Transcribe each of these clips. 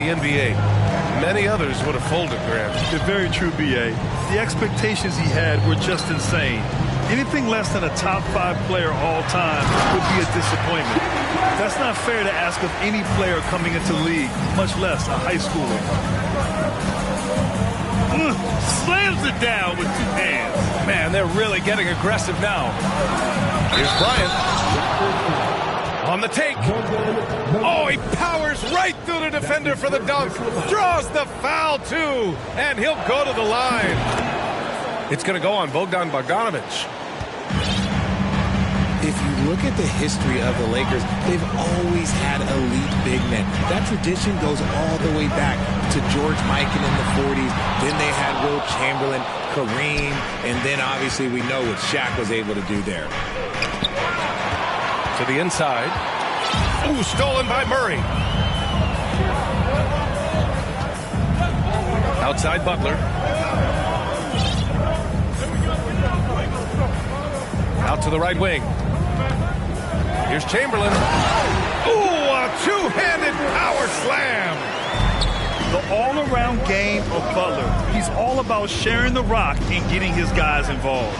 the NBA. Many others would have folded, Grant. They're very true, B.A. The expectations he had were just insane. Anything less than a top 5 player all time would be a disappointment. That's not fair to ask of any player coming into the league, much less a high schooler. Slams it down with 2 hands. Man, they're really getting aggressive now. Here's Bryant. On the take. Oh, he powers right through the defender for the dunk. Draws the foul, too. And he'll go to the line. It's going to go on Bogdan Bogdanović. If you look at the history of the Lakers, they've always had elite big men. That tradition goes all the way back to George Mikan in the 40s. Then they had Wilt Chamberlain, Kareem, and then obviously we know what Shaq was able to do there. To the inside. Ooh, stolen by Murray. Outside Butler. Out to the right wing. Here's Chamberlain. Ooh, a two-handed power slam. The all-around game of Butler. He's all about sharing the rock and getting his guys involved.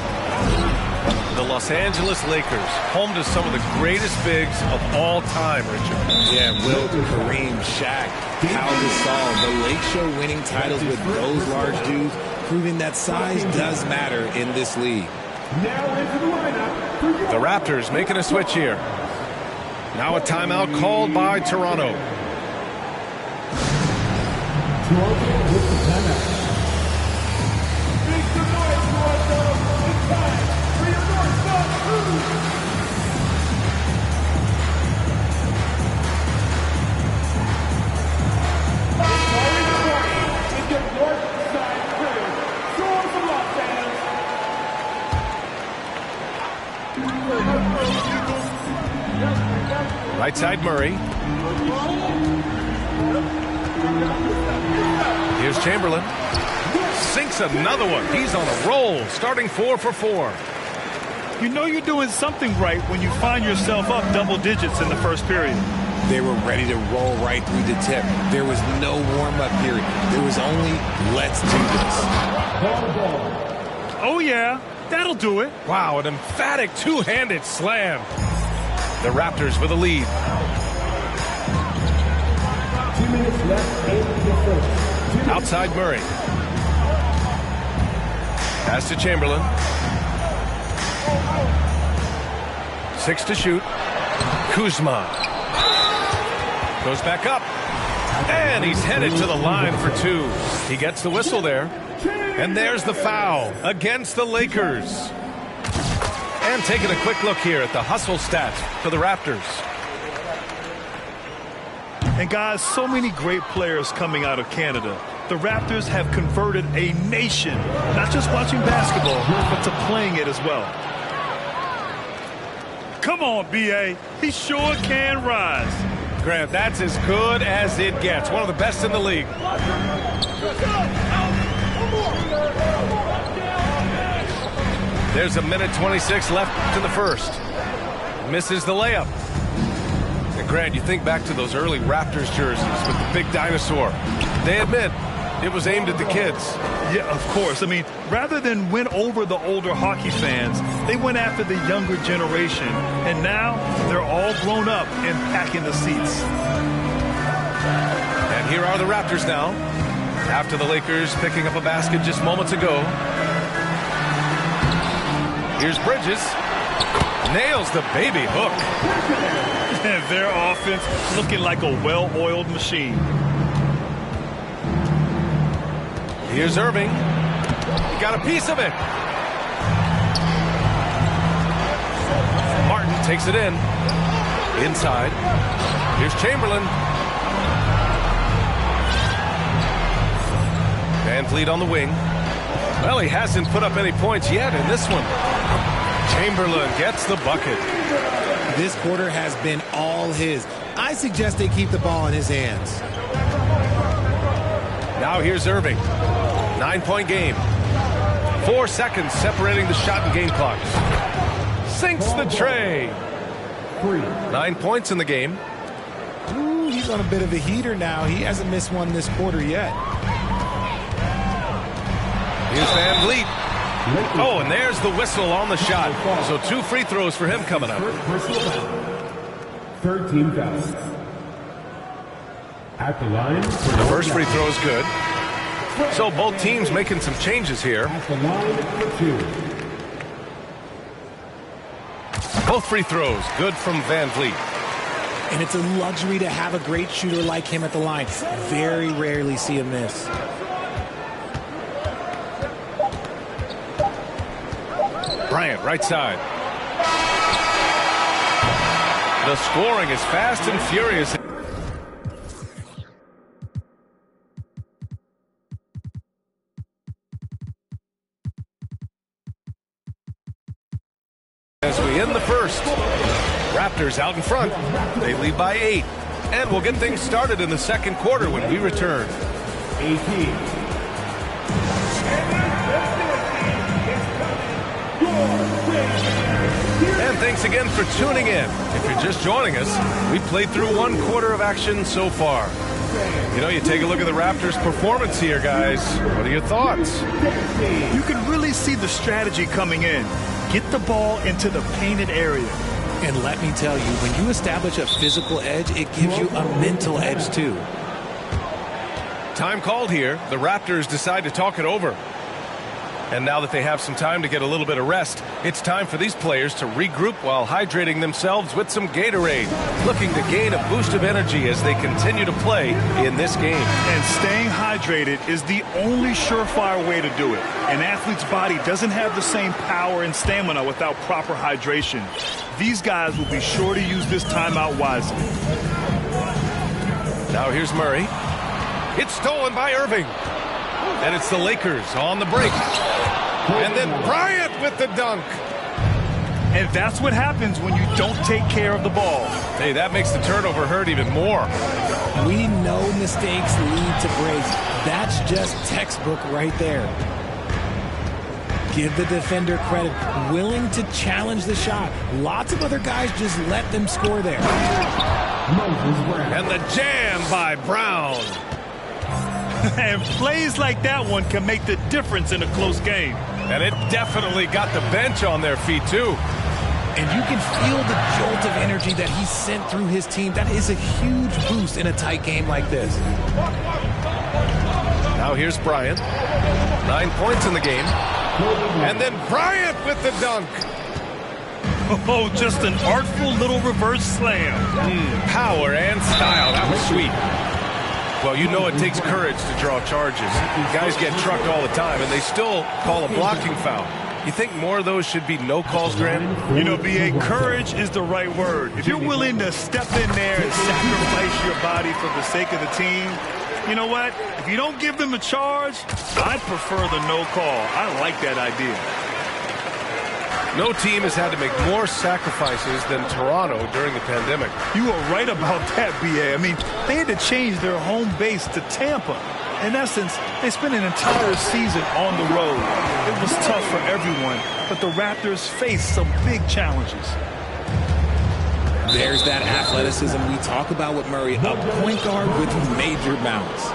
The Los Angeles Lakers, home to some of the greatest bigs of all time, Richard. Yeah, Wilt, Kareem, Shaq, Pau Gasol, the Lake Show winning titles with those large dudes, proving that size does matter in this league. The Raptors making a switch here. Now a timeout called by Toronto. Right side Murray. Here's Chamberlain. Sinks another one. He's on a roll, starting 4 for 4. You know you're doing something right when you find yourself up double digits in the first period. They were ready to roll right through the tip. There was no warm-up period. There was only, let's do this. Oh, yeah. That'll do it. Wow, an emphatic two-handed slam. The Raptors with a lead. 2 minutes left in the first. Outside Murray. Pass to Chamberlain. 6 to shoot. Kuzma. Goes back up. And he's headed to the line for 2. He gets the whistle there. And there's the foul against the Lakers. And taking a quick look here at the hustle stats for the Raptors. And guys, so many great players coming out of Canada. The Raptors have converted a nation, not just watching basketball, but to playing it as well. Come on, B.A. He sure can rise. Grant, that's as good as it gets. One of the best in the league. There's a minute 26 left in the first. Misses the layup. And Grant, you think back to those early Raptors jerseys with the big dinosaur. They admit it was aimed at the kids. Yeah, of course. I mean, rather than win over the older hockey fans, they went after the younger generation. And now they're all grown up and packing the seats. And here are the Raptors now, after the Lakers picking up a basket just moments ago. Here's Bridges. Nails the baby hook. And their offense looking like a well-oiled machine. Here's Irving. He got a piece of it. Martin takes it in. Inside. Here's Chamberlain. Van Vliet on the wing. Well, he hasn't put up any points yet in this one. Chamberlain gets the bucket. This quarter has been all his. I suggest they keep the ball in his hands. Now here's Irving. 9-point game. 4 seconds separating the shot and game clocks. Sinks the tray. 9 points in the game. Ooh, he's on a bit of a heater now. He hasn't missed one this quarter yet. Here's Van Vliet. Oh, and there's the whistle on the shot. So 2 free throws for him coming up. Third team foul. At the line. The first free throw is good. So both teams making some changes here. At the line for 2. Both free throws good from Van Vliet. And it's a luxury to have a great shooter like him at the line. Very rarely see a miss. Bryant, right side. The scoring is fast and furious. As we end the first, Raptors out in front. They lead by 8. And we'll get things started in the second quarter when we return. 18. And thanks again for tuning in. If you're just joining us, we played through 1 quarter of action so far. You know, you take a look at the Raptors' performance here, guys. What are your thoughts? You can really see the strategy coming in. Get the ball into the painted area. And let me tell you, when you establish a physical edge, it gives you a mental edge too. Time called here. The Raptors decide to talk it over. And now that they have some time to get a little bit of rest, it's time for these players to regroup while hydrating themselves with some Gatorade, looking to gain a boost of energy as they continue to play in this game. And staying hydrated is the only surefire way to do it. An athlete's body doesn't have the same power and stamina without proper hydration. These guys will be sure to use this timeout wisely. Now here's Murray. It's stolen by Irving. And it's the Lakers on the break. And then Bryant with the dunk. And that's what happens when you don't take care of the ball. Hey, that makes the turnover hurt even more. We know mistakes lead to breaks. That's just textbook right there. Give the defender credit. Willing to challenge the shot. Lots of other guys just let them score there. And the jam by Brown. And plays like that one can make the difference in a close game. And it definitely got the bench on their feet, too. And you can feel the jolt of energy that he sent through his team. That is a huge boost in a tight game like this. Now here's Bryant. 9 points in the game. And then Bryant with the dunk. Oh, just an artful little reverse slam. Power and style. That was sweet. Well, you know it takes courage to draw charges. Guys get trucked all the time, and they still call a blocking foul. You think more of those should be no calls, Grant? You know, B.A., courage is the right word. If you're willing to step in there and sacrifice your body for the sake of the team, you know what? If you don't give them a charge, I'd prefer the no call. I like that idea. No team has had to make more sacrifices than Toronto during the pandemic. You are right about that, B.A. I mean, they had to change their home base to Tampa. In essence, they spent an entire season on the road. It was tough for everyone, but the Raptors faced some big challenges. There's that athleticism we talk about with Murray, a point guard with major bounce.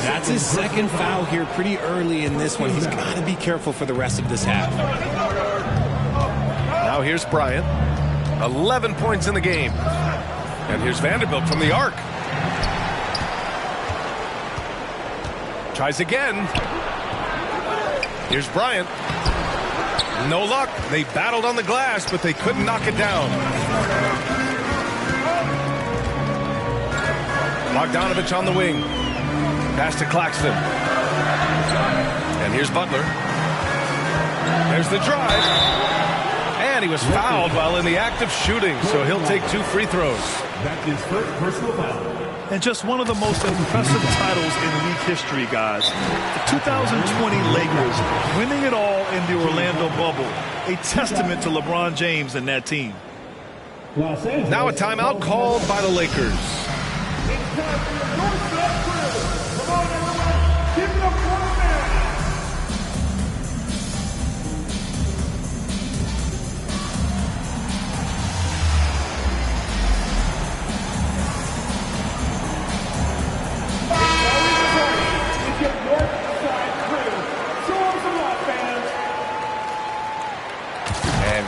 That's his second foul here pretty early in this one. He's got to be careful for the rest of this half. Now here's Bryant. 11 points in the game. And here's Vanderbilt from the arc. Tries again. Here's Bryant. No luck. They battled on the glass, but they couldn't knock it down. Bogdanovich on the wing. Pass to Claxton. And here's Butler. There's the drive. And he was fouled while in the act of shooting, so he'll take 2 free throws. That's his first personal foul. And just one of the most impressive titles in league history, guys. The 2020 Lakers winning it all in the Orlando bubble. A testament to LeBron James and that team. Now a timeout called by the Lakers.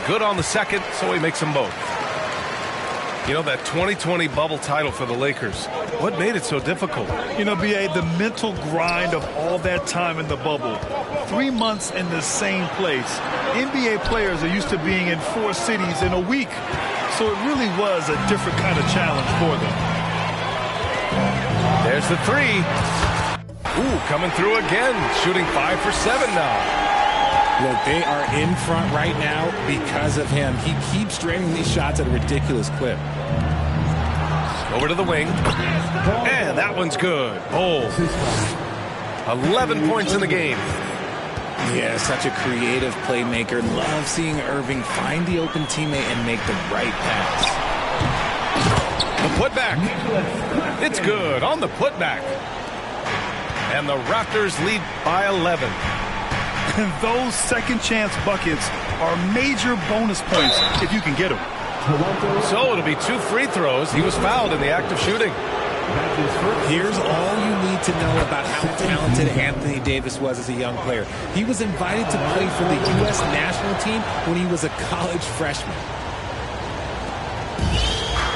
good on the second, so he makes them both. You know, that 2020 bubble title for the Lakers, what made it so difficult? You know, B.A., the mental grind of all that time in the bubble. 3 months in the same place. NBA players are used to being in 4 cities in a week. So it really was a different kind of challenge for them. There's the three. Ooh, coming through again, shooting 5 for 7 now. Look, they are in front right now because of him. He keeps draining these shots at a ridiculous clip. Over to the wing. And that one's good. Oh, 11 points in the game. Yeah, such a creative playmaker. Love seeing Irving find the open teammate and make the right pass. The putback. It's good on the putback. And the Raptors lead by 11. And those second chance buckets are major bonus points if you can get them. So it'll be 2 free throws. He was fouled in the act of shooting. Here's all you need to know about how talented Anthony Davis was as a young player. He was invited to play for the U.S. national team when he was a college freshman.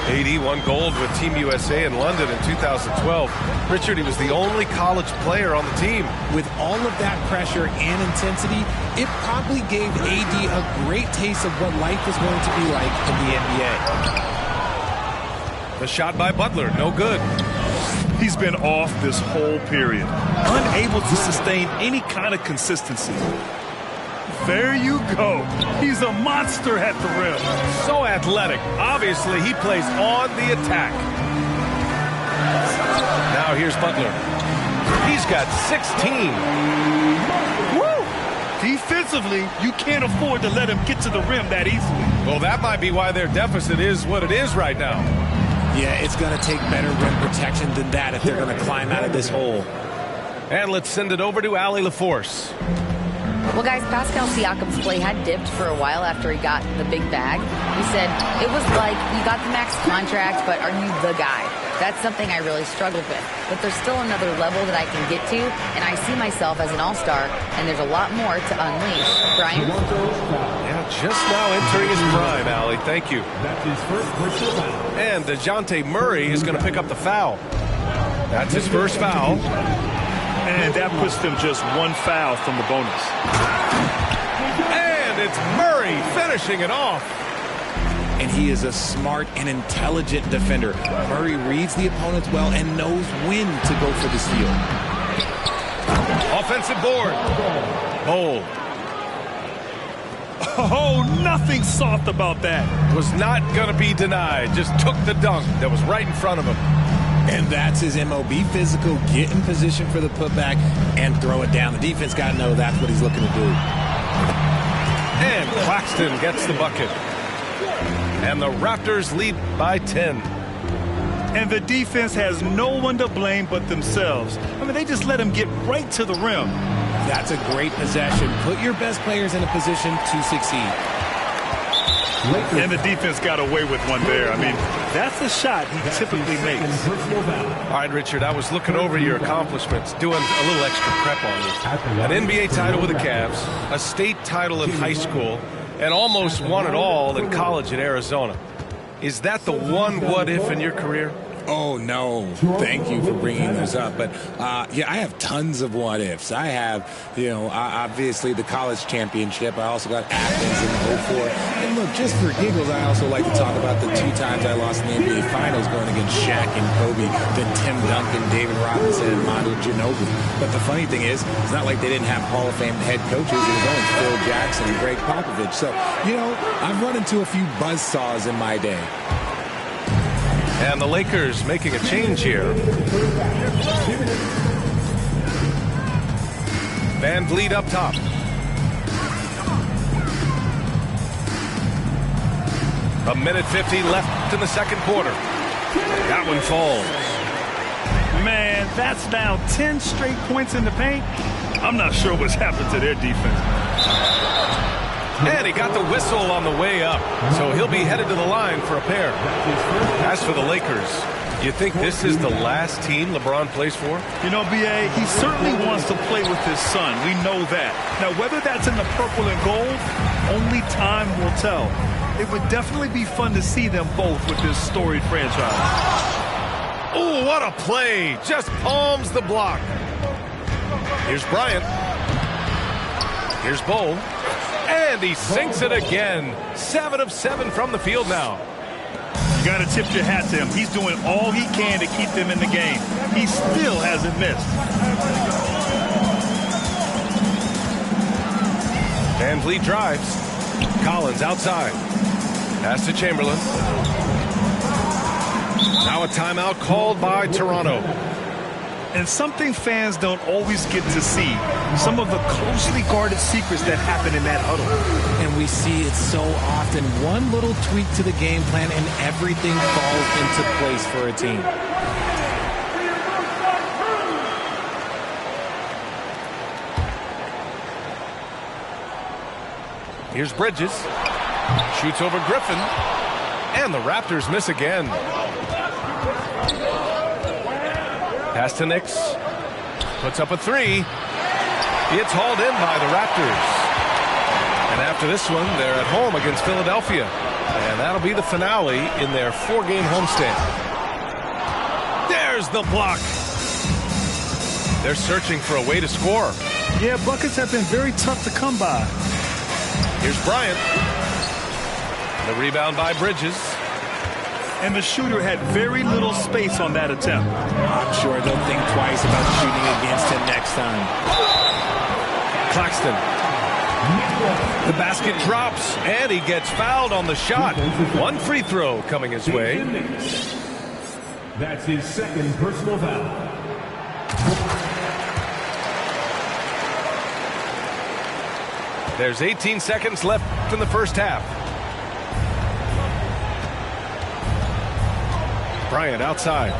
AD won gold with Team USA in London in 2012. Richard, he was the only college player on the team. With all of that pressure and intensity, it probably gave AD a great taste of what life was going to be like in the NBA. The shot by Butler, no good. He's been off this whole period, unable to sustain any kind of consistency. There you go. He's a monster at the rim. So athletic. Obviously, he plays on the attack. Now here's Butler. He's got 16. Woo! Defensively, you can't afford to let him get to the rim that easily. Well, that might be why their deficit is what it is right now. Yeah, it's going to take better rim protection than that if they're going to climb out of this hole. And let's send it over to Allie LaForce. Well, guys, Pascal Siakam's play had dipped for a while after he got the big bag. He said, it was like, you got the max contract, but are you the guy? That's something I really struggled with. But there's still another level that I can get to, and I see myself as an all-star, and there's a lot more to unleash. Brian? Yeah, just now entering his prime, Allie. Thank you. That's his first personal foul. And DeJounte Murray is going to pick up the foul. That's his first foul. And that puts them just 1 foul from the bonus. And it's Murray finishing it off. And he is a smart and intelligent defender. Murray reads the opponents well and knows when to go for the steal. Offensive board. Bold. Oh, nothing soft about that. Was not going to be denied. Just took the dunk that was right in front of him. And that's his MO. Be physical, get in position for the putback, and throw it down. The defense got to know that's what he's looking to do. And Claxton gets the bucket. And the Raptors lead by 10. And the defense has no one to blame but themselves. I mean, they just let him get right to the rim. That's a great possession. Put your best players in a position to succeed. And the defense got away with one there. I mean, that's a shot he typically makes. All right, Richard, I was looking over your accomplishments, doing a little extra prep on you. An NBA title with the Cavs, a state title in high school, and almost won it all in college in Arizona. Is that the one what-if in your career? Oh, no. Thank you for bringing this up. But, yeah, I have tons of what-ifs. I have, obviously the college championship. I also got Athens in 04. And, look, just for giggles, I also like to talk about the 2 times I lost in the NBA Finals going against Shaq and Kobe, then Tim Duncan, David Robinson, and Manu Ginobili. But the funny thing is, it's not like they didn't have Hall of Fame head coaches. It was only Phil Jackson and Greg Popovich. So, I've run into a few buzzsaws in my day. And the Lakers making a change here. Van Vliet up top. A minute 50 left in the second quarter. That one falls. Man, that's now 10 straight points in the paint. I'm not sure what's happened to their defense. And he got the whistle on the way up, so he'll be headed to the line for a pair. As for the Lakers, you think this is the last team LeBron plays for? You know, B.A., he certainly wants to play with his son. We know that. Now, whether that's in the purple and gold Only time will tell. It would definitely be fun to see them both with this storied franchise. Oh, what a play. Just palms the block. Here's Bryant. Here's Bowl. And he sinks it again. 7 of 7 from the field now. You got to tip your hat to him. He's doing all he can to keep them in the game. He still hasn't missed. Van Vliet drives. Collins outside. Pass to Chamberlain. Now a timeout called by Toronto. And something fans don't always get to see. Some of the closely guarded secrets that happen in that huddle. And we see it so often. One little tweak to the game plan and everything falls into place for a team. Here's Bridges. Shoots over Griffin. And the Raptors miss again. Pass to Nix. Puts up a 3. It's hauled in by the Raptors. And after this one, they're at home against Philadelphia. And that'll be the finale in their 4-game homestand. There's the block. They're searching for a way to score. Yeah, buckets have been very tough to come by. Here's Bryant. The rebound by Bridges. And the shooter had very little space on that attempt. I'm sure they'll think twice about shooting against him next time. Claxton. The basket drops, and he gets fouled on the shot. 1 free throw coming his way. That's his second personal foul. There's 18 seconds left in the first half. Bryant outside.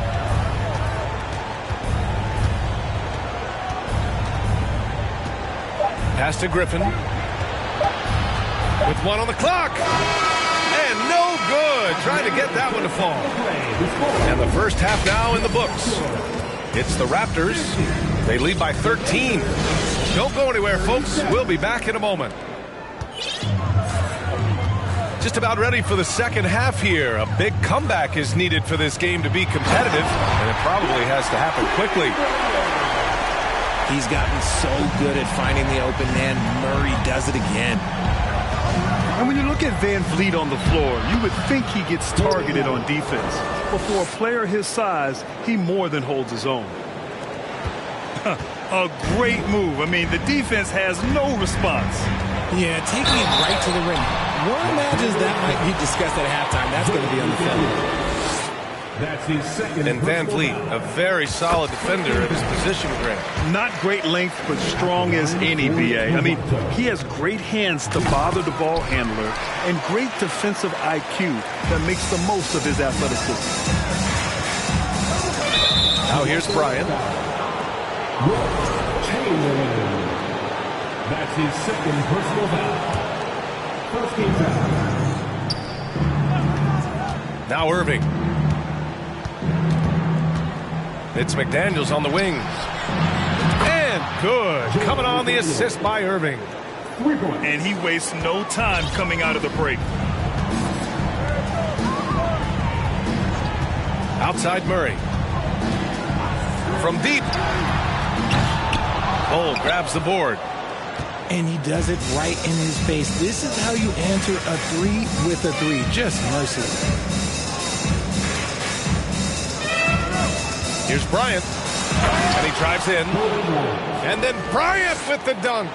Pass to Griffin. With 1 on the clock. And no good. Trying to get that one to fall. And the first half now in the books. It's the Raptors. They lead by 13. Don't go anywhere, folks. We'll be back in a moment. Just about ready for the second half here. A big comeback is needed for this game to be competitive, and it probably has to happen quickly. He's gotten so good at finding the open man. Murray does it again. And when you look at Van Vliet on the floor, you would think he gets targeted on defense. But for a player his size, he more than holds his own. A great move. I mean, the defense has no response. Yeah, taking it right to the rim. One imagines that might be discussed at halftime. That's going to be on the film. That's his second. And Van Vliet, a very solid defender at his position, Grant. Not great length, but strong as any, B.A. I mean, he has great hands to bother the ball handler and great defensive IQ that makes the most of his athleticism. Now here's Bryant. Chamberlain. That's his second personal foul. First game foul. Now Irving. It's McDaniels on the wing. And good. Coming on the assist by Irving. And he wastes no time coming out of the break. Outside Murray. From deep. Cole grabs the board. And he does it right in his face. This is how you answer a 3 with a 3. Just merciless. Here's Bryant. And he drives in. And then Bryant with the dunk.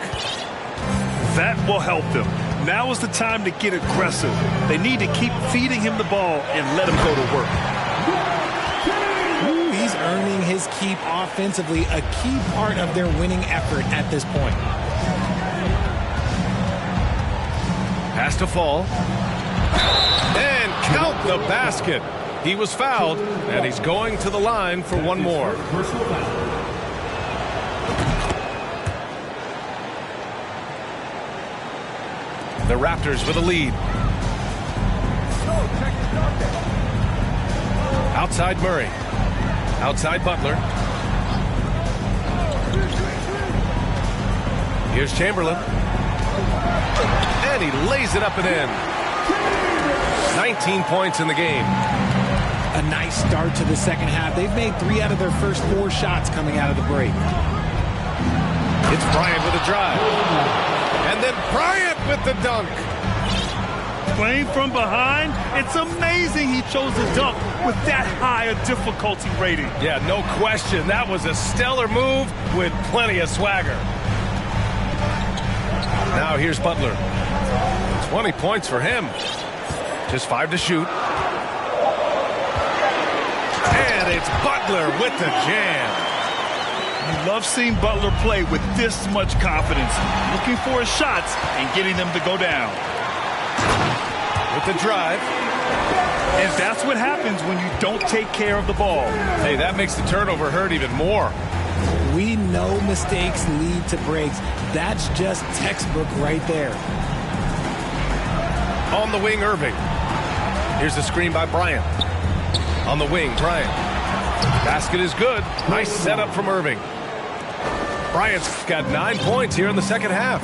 That will help them. Now is the time to get aggressive. They need to keep feeding him the ball and let him go to work. Ooh, he's earning his keep offensively, a key part of their winning effort at this point. Pass to Fall. And count the basket. He was fouled, and he's going to the line for one more. The Raptors with a lead. Outside Murray. Outside Butler. Here's Chamberlain. And And he lays it up and in. 19 points in the game. A nice start to the second half. They've made 3 out of their first 4 shots coming out of the break. It's Bryant with a drive. And then Bryant with the dunk. Playing from behind, it's amazing he chose to dunk with that high a difficulty rating. Yeah, no question. That was a stellar move with plenty of swagger. Now here's Butler. 20 points for him. Just 5 to shoot. And it's Butler with the jam. You love seeing Butler play with this much confidence, looking for his shots and getting them to go down. With the drive. And that's what happens when you don't take care of the ball. Hey, that makes the turnover hurt even more. We know mistakes lead to breaks. That's just textbook right there. On the wing, Irving. Here's the screen by Bryant. On the wing, Bryant. Basket is good. Nice setup from Irving. Bryant's got 9 points here in the second half.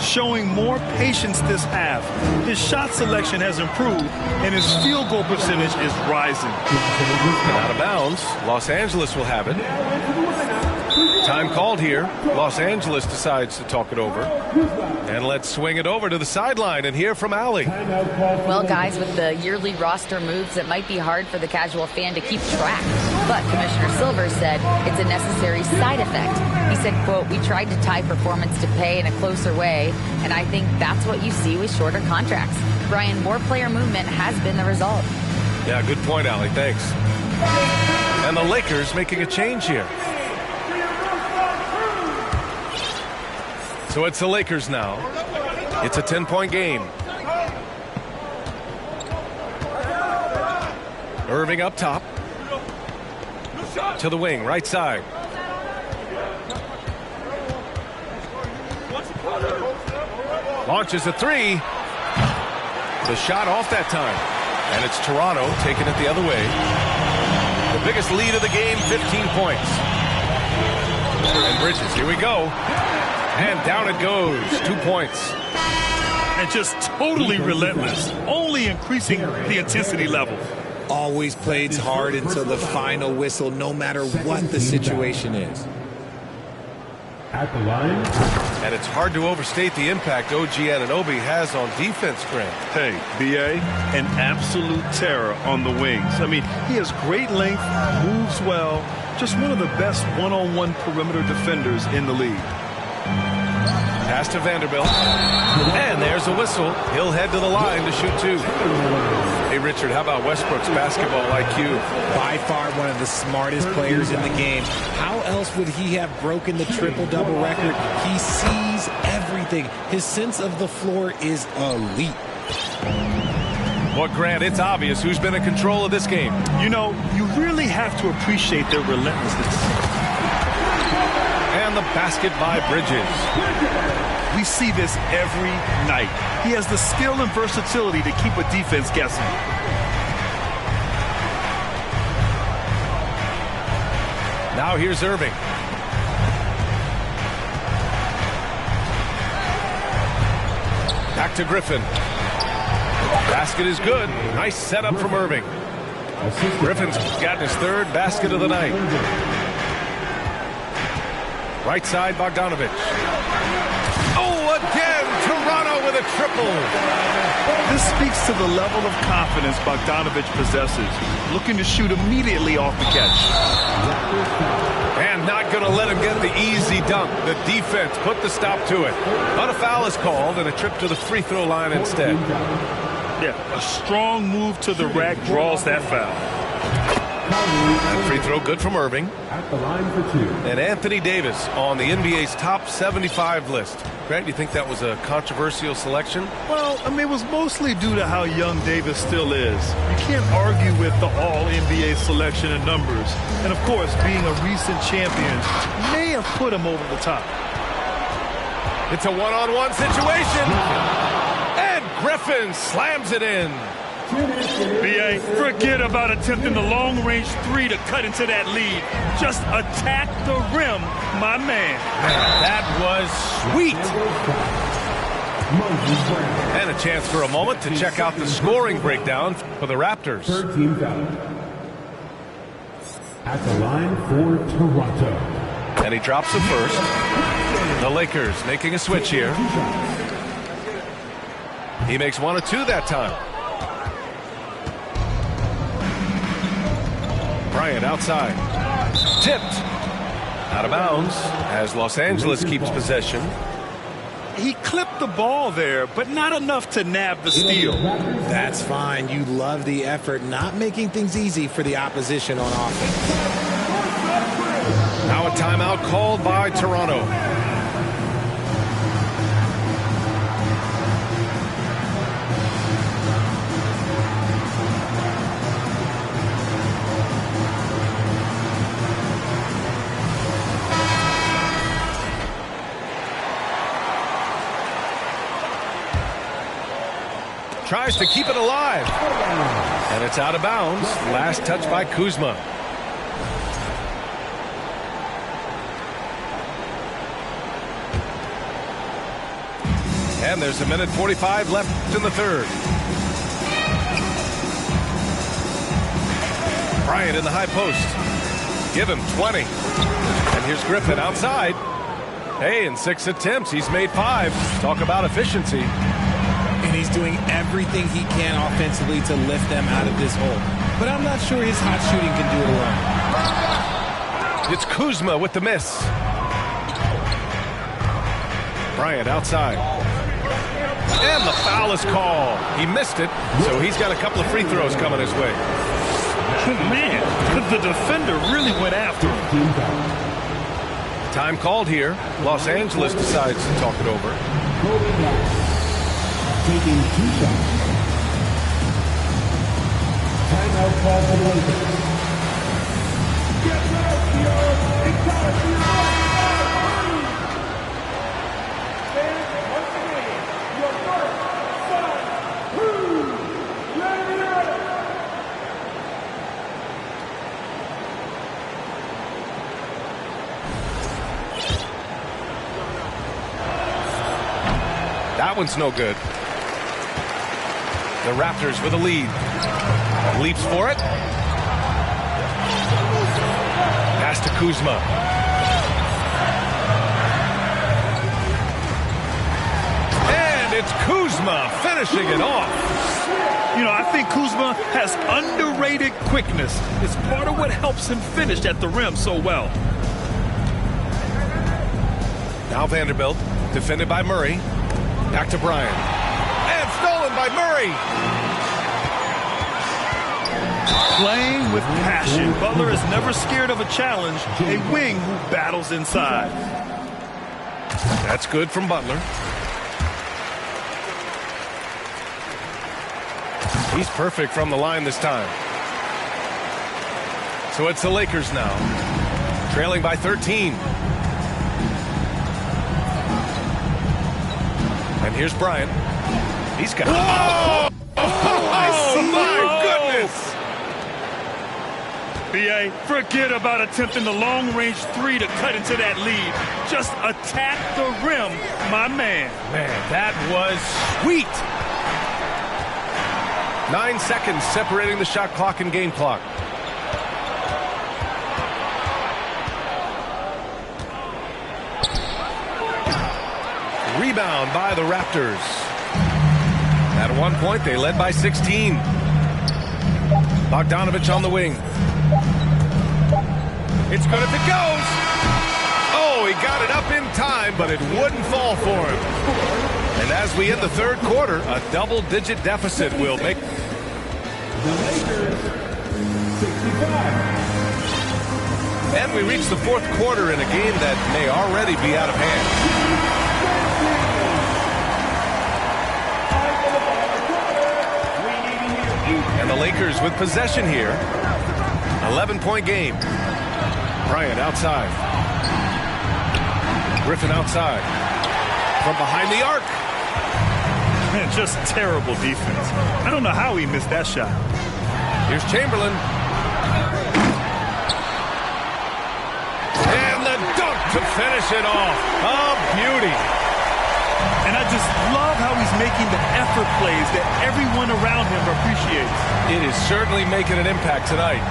Showing more patience this half. His shot selection has improved, and his field goal percentage is rising. And out of bounds, Los Angeles will have it. Time called here. Los Angeles decides to talk it over. And let's swing it over to the sideline and hear from Allie. Well, guys, with the yearly roster moves, it might be hard for the casual fan to keep track. But Commissioner Silver said it's a necessary side effect. He said, quote, "We tried to tie performance to pay in a closer way, and I think that's what you see with shorter contracts." Brian, more player movement has been the result. Yeah, good point, Allie. Thanks. And the Lakers making a change here. So it's the Lakers now. It's a 10-point game. Irving up top. To the wing, right side. Launches a 3. The shot off that time. And it's Toronto taking it the other way. The biggest lead of the game, 15 points. And Bridges, here we go. And down it goes, 2 points. And just totally relentless, only increasing the intensity level. Always plays hard until the final whistle, no matter what the situation is. At the line. And it's hard to overstate the impact OG Anunoby has on defense, Grant. Hey, B.A., an absolute terror on the wings. I mean, he has great length, moves well, just one of the best one-on-one perimeter defenders in the league. Pass to Vanderbilt. And there's a whistle. He'll head to the line to shoot 2. Hey, Richard, how about Westbrook's basketball IQ? By far one of the smartest players in the game. How else would he have broken the triple-double record? He sees everything. His sense of the floor is elite. Well, Grant, it's obvious who's been in control of this game. You know, you really have to appreciate their relentlessness. And the basket by Bridges. We see this every night. He has the skill and versatility to keep a defense guessing. Now here's Irving. Back to Griffin. Basket is good. Nice setup from Irving. Griffin's gotten his 3rd basket of the night. Right side, Bogdanovich. Oh, again, Toronto with a triple. This speaks to the level of confidence Bogdanovich possesses, looking to shoot immediately off the catch. And not going to let him get the easy dunk. The defense put the stop to it. But a foul is called and a trip to the free throw line instead. Yeah, a strong move to the rack draws that foul. And free throw good from Irving. At the line for 2. And Anthony Davis on the NBA's top 75 list. Grant, do you think that was a controversial selection? Well, I mean, it was mostly due to how young Davis still is. You can't argue with the all-NBA selection and numbers. And, of course, being a recent champion may have put him over the top. It's a one-on-one situation. And Griffin slams it in. B.A., forget about attempting the long-range 3 to cut into that lead. Just attack the rim, my man. That was sweet. And a chance for a moment to check out the scoring breakdown for the Raptors. 13 fouls. At the line for Toronto. And he drops the first. The Lakers making a switch here. He makes 1 of 2 that time. Bryant outside. Tipped. Out of bounds as Los Angeles keeps possession. He clipped the ball there, but not enough to nab the steal. That's fine. You love the effort, not making things easy for the opposition on offense. Now a timeout called by Toronto. Tries to keep it alive. And it's out of bounds. Last touch by Kuzma. And there's 1:45 left in the third. Bryant in the high post. Give him 20. And here's Griffin outside. Hey, in 6 attempts, he's made 5. Talk about efficiency. And he's doing everything he can offensively to lift them out of this hole. But I'm not sure his hot shooting can do it alone. It's Kuzma with the miss. Bryant outside. And the foul is called. He missed it, so he's got a couple of free throws coming his way. Man, the defender really went after him. Time called here. Los Angeles decides to talk it over. Taking 2 shots. Timeout call for the Lakers. That one's no good. The Raptors with a lead. Leaps for it. Pass to Kuzma. And it's Kuzma finishing it off. You know, I think Kuzma has underrated quickness. It's part of what helps him finish at the rim so well. Now Vanderbilt, defended by Murray. Back to Bryant. And stolen by Murray. Playing with passion. Butler is never scared of a challenge. A wing who battles inside. That's good from Butler. He's perfect from the line this time. So it's the Lakers now. Trailing by 13. And here's Bryant. He's got... Whoa! Oh, my goodness! B.A., forget about attempting the long-range 3 to cut into that lead. Just attack the rim, my man. Man, that was sweet. 9 seconds separating the shot clock and game clock. Rebound by the Raptors. At one point, they led by 16. Bogdanovich on the wing. It's good if it goes. Oh, he got it up in time, but it wouldn't fall for him. And as we end the third quarter, a double-digit deficit will make... The Lakers, 65. And we reach the fourth quarter in a game that may already be out of hand. And the Lakers with possession here. 11-point game. Bryant outside. Griffin outside. From behind the arc. Man, just terrible defense. I don't know how he missed that shot. Here's Chamberlain. And the dunk to finish it off. A beauty. And I just love how he's making the effort plays that everyone around him appreciates. It is certainly making an impact tonight.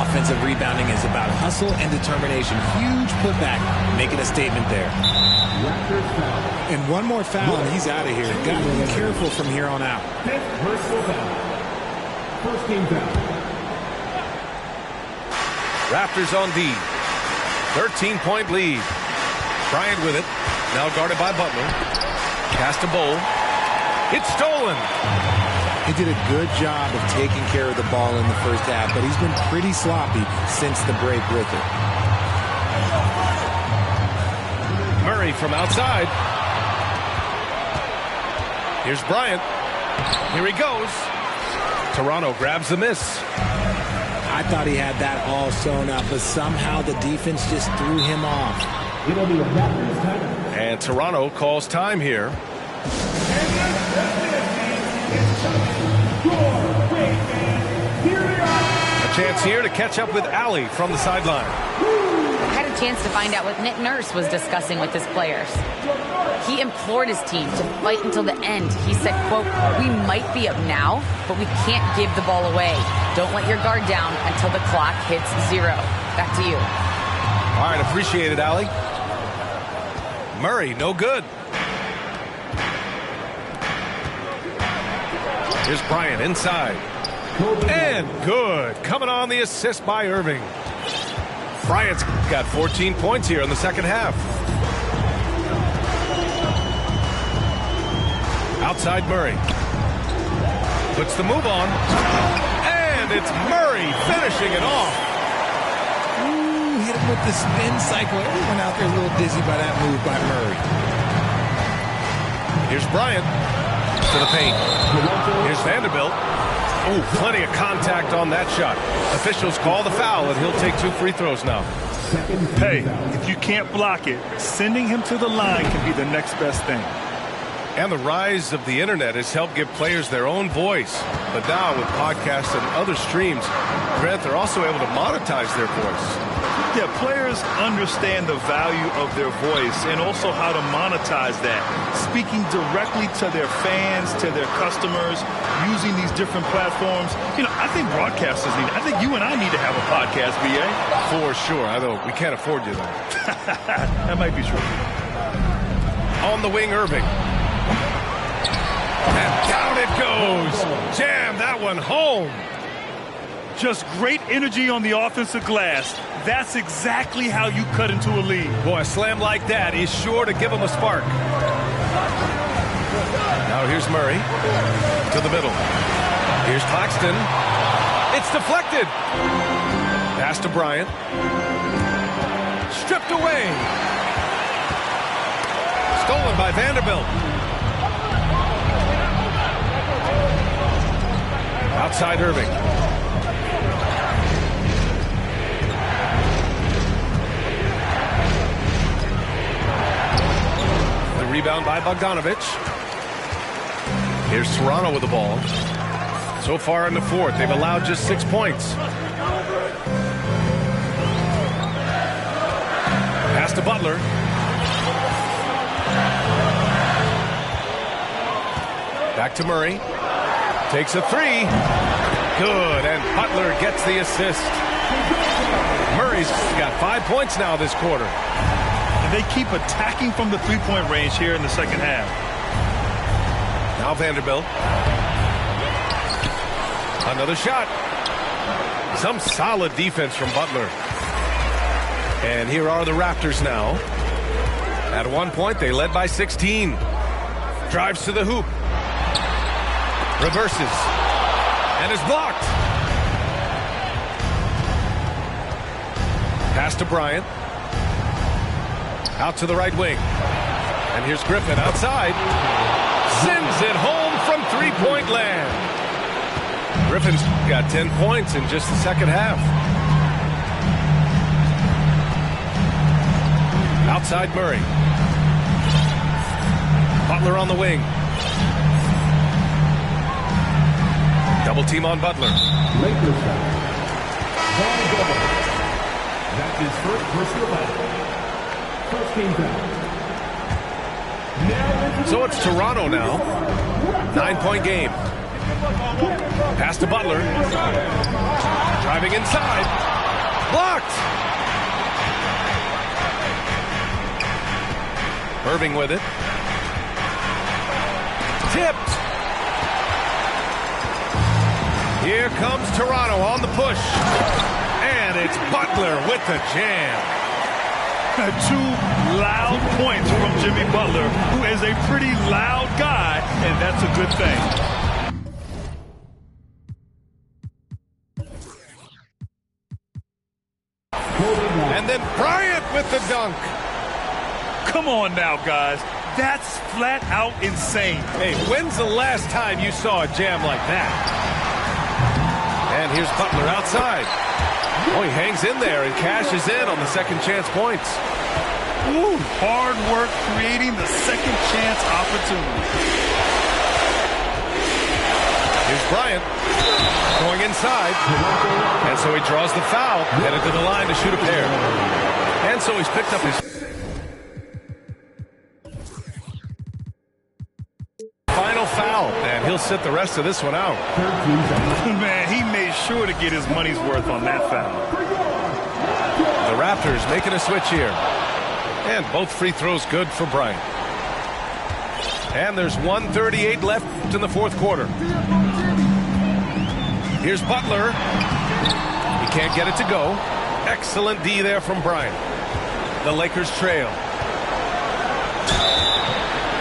Offensive rebounding is about hustle and determination. Huge putback, making a statement there. And one more foul, and he's out of here. Got to be careful from here on out. Fifth personal foul. First team foul. Raptors on D. 13-point lead. Bryant with it. Now guarded by Butler. Cast a bowl. It's stolen. He did a good job of taking care of the ball in the first half, but he's been pretty sloppy since the break with it. Murray from outside. Here's Bryant. Here he goes. Toronto grabs the miss. I thought he had that all sewn up, but somehow the defense just threw him off. It'll be a Raptors time. And Toronto calls time here. A chance here to catch up with Allie from the sideline. I had a chance to find out what Nick Nurse was discussing with his players. He implored his team to fight until the end. He said, quote, "We might be up now, but we can't give the ball away. Don't let your guard down until the clock hits 0. Back to you." All right, appreciate it, Allie. Murray, no good. Here's Bryant inside. And good. Coming on the assist by Irving. Bryant's got 14 points here in the second half. Outside Murray. Puts the move on. And it's Murray finishing it off. Ooh, hit him with the spin cycle. Everyone out there a little dizzy by that move by Murray. Here's Bryant to the paint. Here's Vanderbilt. Oh, plenty of contact on that shot. Officials call the foul, and he'll take 2 free throws now. Hey, if you can't block it, sending him to the line can be the next best thing. And the rise of the internet has helped give players their own voice. But now with podcasts and other streams, Grant, they're also able to monetize their voice. Yeah, players understand the value of their voice and also how to monetize that. Speaking directly to their fans, to their customers, using these different platforms. You know, I think broadcasters need, I think you and I need to have a podcast, BA. For sure. I know we can't afford you, though. That might be true. On the wing, Irving. And down it goes. Jam that one home. Just great energy on the offensive glass. That's exactly how you cut into a lead. Boy, a slam like that is sure to give him a spark. Now here's Murray to the middle. Here's Claxton. It's deflected. Pass to Bryant. Stripped away. Stolen by Vanderbilt. Outside Irving. The rebound by Bogdanovich. Here's Toronto with the ball. So far in the fourth, they've allowed just 6 points. Pass to Butler. Back to Murray. Takes a 3. Good, and Butler gets the assist. Murray's got 5 points now this quarter. And they keep attacking from the three-point range here in the second half. Now Vanderbilt. Another shot. Some solid defense from Butler. And here are the Raptors now. At one point, they led by 16. Drives to the hoop. Reverses. And is blocked. Pass to Bryant. Out to the right wing. And here's Griffin outside. Sends it home from three-point land. Griffin's got 10 points in just the second half. Outside Murray. Butler on the wing. Double team on Butler. Lakers foul. That's his first personal foul. First team foul. Now So it's Toronto now. 9-point game. Pass to Butler. Driving inside. Blocked. Irving with it. Tipped. Here comes Toronto on the push. And it's Butler with the jam. 2 loud points from Jimmy Butler, who is a pretty loud guy, and that's a good thing. And then Bryant with the dunk. Come on now, guys. That's flat out insane. Hey, when's the last time you saw a jam like that? And here's Butler outside. Oh, he hangs in there and cashes in on the second chance points. Ooh, hard work creating the second chance opportunity. Here's Bryant going inside. And so he draws the foul, headed to the line to shoot a pair. And so he's picked up his final foul, and he'll sit the rest of this one out. Man, he made sure to get his money's worth on that foul. The Raptors making a switch here. And both free throws good for Bryant. And there's 1:38 left in the fourth quarter. Here's Butler. He can't get it to go. Excellent D there from Bryant. The Lakers trail.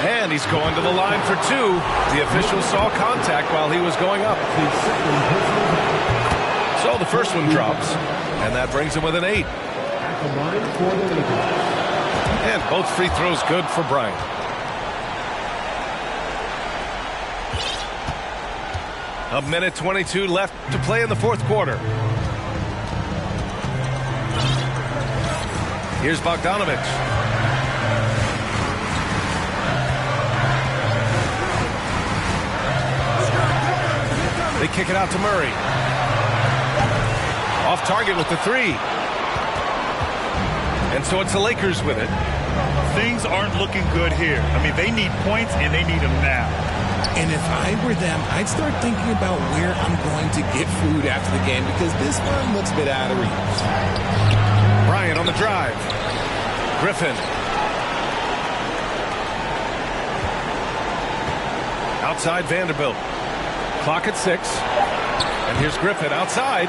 And he's going to the line for 2. The official saw contact while he was going up. So the first one drops. And that brings him with an 8. And both free throws good for Bryant. A minute 22 left to play in the fourth quarter. Here's Bogdanovich. They kick it out to Murray. Off target with the 3. And so it's the Lakers with it. Things aren't looking good here. I mean, they need points, and they need them now. And if I were them, I'd start thinking about where I'm going to get food after the game, because this one looks a bit out of reach. Bryant on the drive. Griffin. Outside Vanderbilt. Clock at 6. And here's Griffin outside.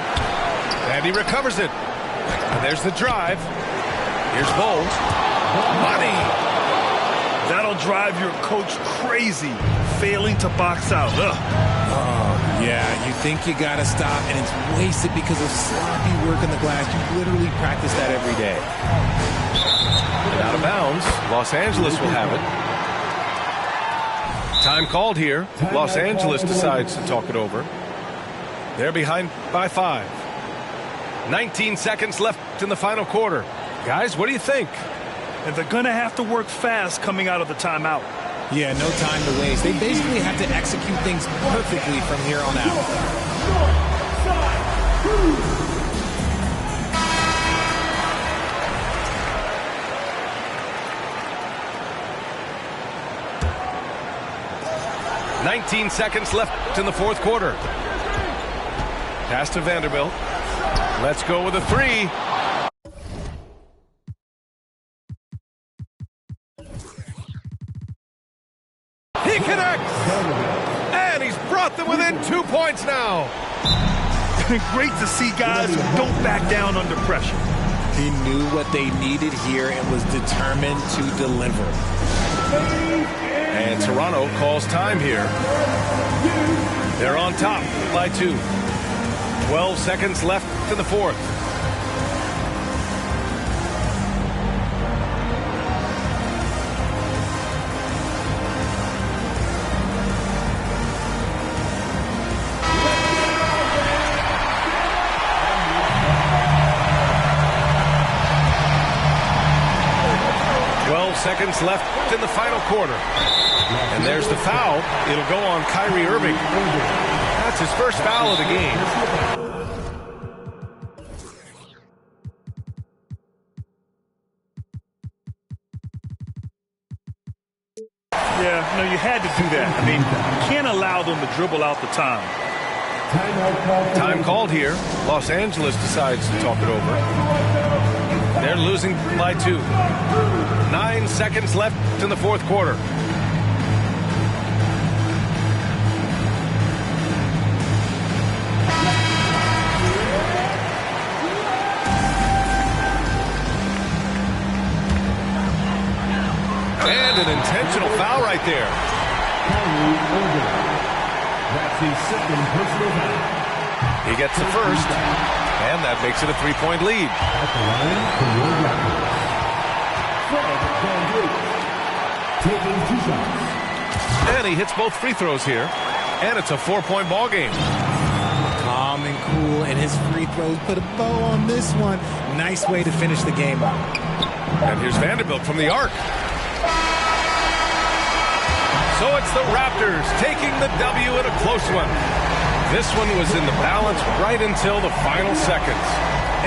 And he recovers it. And there's the drive. Here's Bowles. Money. That'll drive your coach crazy, failing to box out. Ugh. Oh, yeah, you think you got to stop, and it's wasted because of sloppy work on the glass. You literally practice that every day. And out of bounds, Los Angeles will have it. Time called here. Los Angeles decides to talk it over. They're behind by 5. 19 seconds left in the final quarter. Guys, what do you think? And they're going to have to work fast coming out of the timeout. Yeah, no time to waste. They basically have to execute things perfectly from here on out. 19 seconds left in the fourth quarter. Pass to Vanderbilt. Let's go with a 3. He connects! And he's brought them within 2 points now. Great to see guys who don't back down under pressure. He knew what they needed here and was determined to deliver. And Toronto calls time here. They're on top by 2. 12 seconds left in the fourth. Seconds left in the final quarter. And there's the foul. It'll go on Kyrie Irving. That's his first foul of the game. Yeah, no, you had to do that. I mean, you can't allow them to dribble out the time. Time called here. Los Angeles decides to talk it over. They're losing by 2. 9 seconds left in the fourth quarter. And an intentional foul right there. That's his second personal foul. He gets the first, and that makes it a 3-point lead. At the line for your Raptors, Fred VanVleet, taking 2 shots. And he hits both free throws here, and it's a 4-point ball game. Calm and cool, and his free throws put a bow on this one. Nice way to finish the game up. And here's Vanderbilt from the arc. So it's the Raptors taking the W in a close one. This one was in the balance right until the final seconds.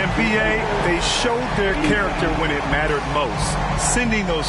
NBA, they showed their character when it mattered most, sending those